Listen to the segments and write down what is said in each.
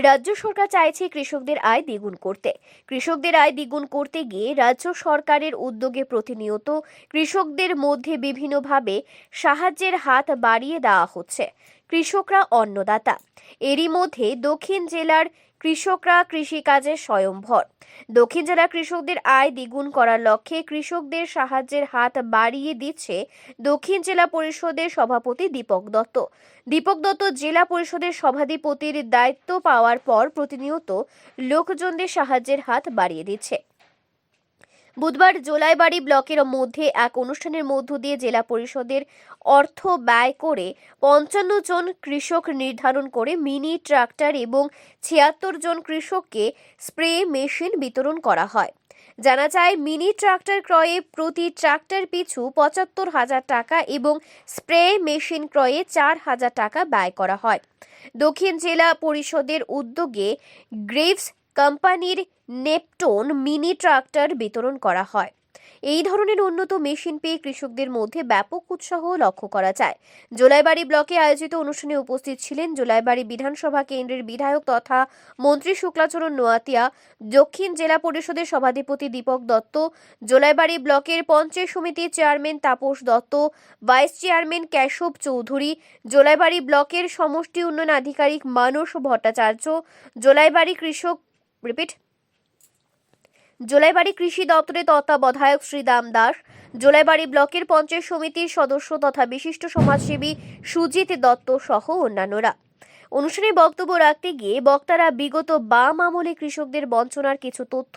রাজ্য সরকার চাইছে কৃষকদের আয় দ্বিগুণ করতে। কৃষকদের আয় দ্বিগুণ করতে গিয়ে রাজ্য সরকারের উদ্যোগে প্রতিনিয়ত কৃষকদের মধ্যে বিভিন্নভাবে সাহায্যের হাত বাড়িয়ে দেওয়া হচ্ছে। কৃষকরা অন্নদাতা। এরই মধ্যে দক্ষিণ জেলার কৃষকরা কৃষিকাজে স্বয়ংভর। দক্ষিণ জেলার কৃষকদের আয় দ্বিগুণ করার লক্ষ্যে কৃষকদের সাহায্যের হাত বাড়িয়ে দিচ্ছে দক্ষিণ জেলা পরিষদের সভাপতি দীপক দত্ত। দীপক দত্ত জেলা পরিষদের সভাধিপতির দায়িত্ব পাওয়ার পর প্রতিনিয়ত লোকজনদের সাহায্যের হাত বাড়িয়ে দিচ্ছে। বুধবার জোলাইবাড়ি ব্লকের মধ্যে এক অনুষ্ঠানের মধ্য দিয়ে জেলা পরিষদের অর্থ ব্যয় করে ৫৫ জন কৃষক নির্ধারণ করে মিনি ট্রাক্টর এবং ৭৬ জন কৃষককে স্প্রে মেশিন বিতরণ করা হয়। জানা যায়, মিনি ট্রাক্টর ক্রয়ে প্রতি ট্রাক্টর পিছু ৭৫,০০০ টাকা এবং স্প্রে মেশিন ক্রয়ে ৪,০০০ টাকা ব্যয় করা হয়। দক্ষিণ জেলা পরিষদের উদ্যোগে গ্রেভস কোম্পানির নেপটন মিনি ট্রাক্টর বিতরণ করা হয়। এই ধরনের উন্নত মেশিন পেয়ে কৃষকদের মধ্যে ব্যাপক উৎসাহ লক্ষ্য করা যায়। জোলাইবাড়ি ব্লকে আয়োজিত অনুষ্ঠানে উপস্থিত ছিলেন জোলাইবাড়ি বিধানসভা কেন্দ্রের বিধায়ক তথা মন্ত্রী শুক্লাচরণ নোয়াতিয়া, দক্ষিণ জেলা পরিষদের সভাধিপতি দীপক দত্ত, জোলাইবাড়ি ব্লকের পঞ্চায়েত সমিতির chairman Tapas Dutta, vice chairman Keshab Chowdhury, Jolaibari ব্লকের সমষ্টি উন্নয়ন আধিকারিক মানস ভট্টাচার্য, জোলাইবাড়ি কৃষি দপ্তরের তত্ত্বাবধায়ক শ্রীদাম দাস, জোলাইবাড়ি ব্লকের পঞ্চায়েত সমিতির সদস্য তথা বিশিষ্ট সমাজসেবী সুজিত দত্ত সহ অন্যান্যরা। অনুষ্ঠানে বক্তব্য রাখতে গিয়ে বক্তারা বিগত বাম আমলে কৃষকদের বঞ্চনার কিছু তথ্য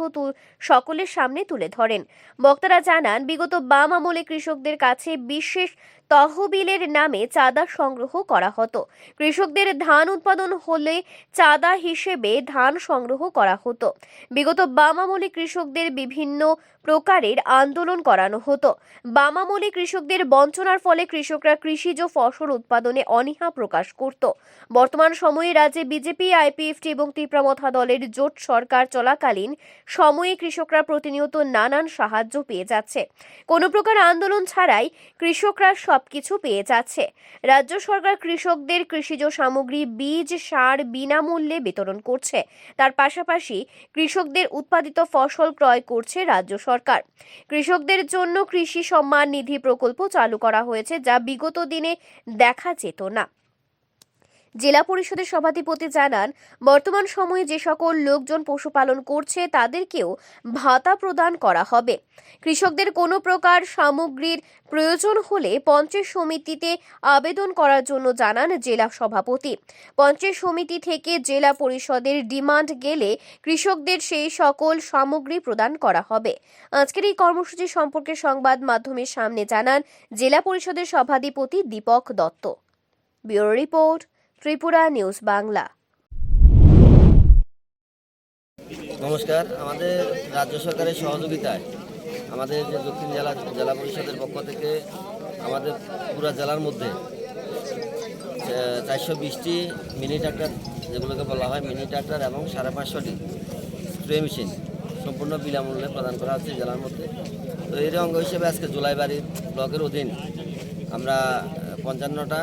সকলের সামনে তুলে ধরেন। বক্তারা জানান, বিগত বাম আমলে কৃষকদের কাছে বিশেষ তহবিলের নামে চাঁদা সংগ্রহ করা হতো। কৃষকদের ধান উৎপাদন হলে চাঁদা হিসেবে ধান সংগ্রহ করা হতো। বিগত বাম আমলে কৃষকদের বিভিন্ন প্রকারের আন্দোলন করানো হতো। বাম আমলে কৃষকদের বঞ্চনার ফলে কৃষকরা কৃষিজ ফসল উৎপাদনে অনীহা প্রকাশ করত। বর্তমান সময়ে রাজ্যে বিজেপি, আইপিএফটি এবং তীব্রমথা দলের জোট সরকার চলাকালীন সময়ে কৃষকরা প্রতিনিয়ত নানান সাহায্য পেয়ে যাচ্ছে। কোনো প্রকার আন্দোলন ছাড়াই কৃষকরা সবকিছু পেয়ে যাচ্ছে। রাজ্য সরকার কৃষকদের কৃষিজ সামগ্রী, বীজ, সার বিনামূল্যে বিতরণ করছে। তার পাশাপাশি কৃষকদের উৎপাদিত ফসল ক্রয় করছে রাজ্য সরকার। কৃষকদের জন্য কৃষি সম্মান নিধি প্রকল্প চালু করা হয়েছে, যা বিগত দিনে দেখা যেত না। জেলা পরিষদের সভাধিপতি জানান, বর্তমান সময়ে যে সকল লোকজন পশুপালন করছে তাদেরকেও ভাতা প্রদান করা হবে। কৃষকদের কোনো প্রকার সামগ্রীর প্রয়োজন হলে পঞ্চায়েত সমিতিতে আবেদন করার জন্য জানান জেলা সভাপতি। পঞ্চায়েত সমিতি থেকে জেলা পরিষদের ডিমান্ড গেলে কৃষকদের সেই সকল সামগ্রী প্রদান করা হবে। আজকের এই কর্মসূচি সম্পর্কে সংবাদ মাধ্যমের সামনে জানান জেলা পরিষদের সভাধিপতি Dipak Dutta. Bureau report, Tripura news Bangla. নমস্কার। আমাদের রাজ্য সরকারের সহযোগিতায় আমাদের যে দক্ষিণ জেলা পরিষদের পক্ষ থেকে আমাদের পুরো জেলার মধ্যে 420টি মিনি ট্রাক্টর, যেগুলোকে বলা হয় মিনি ট্রাক্টর, এবং 550টি স্প্রে মেশিন সম্পূর্ণ বিনামূল্যে প্রদান করা হচ্ছে জেলার মধ্যে। তো এর অঙ্গ হিসেবে আজকে জোলাইবাড়ি ব্লকের অধীন আমরা 55টা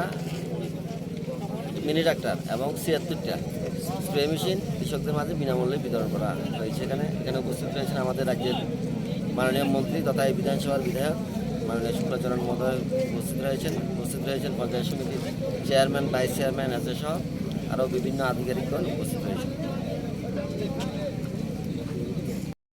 মিনি ট্রাক্টর এবং 76টা স্প্রে মেশিন কৃষকদের মাঝে বিনামূল্যে বিতরণ করা হয়েছে। এখানে উপস্থিত রয়েছেন আমাদের রাজ্যের মাননীয় মন্ত্রী তথা এই বিধানসভার বিধায়ক মাননীয় শুক্লাচরণ মহোদয় উপস্থিত রয়েছেন পঞ্চায়েত সমিতির চেয়ারম্যান, ভাইস চেয়ারম্যান সহ আরও বিভিন্ন আধিকারিকগণ উপস্থিত রয়েছেন।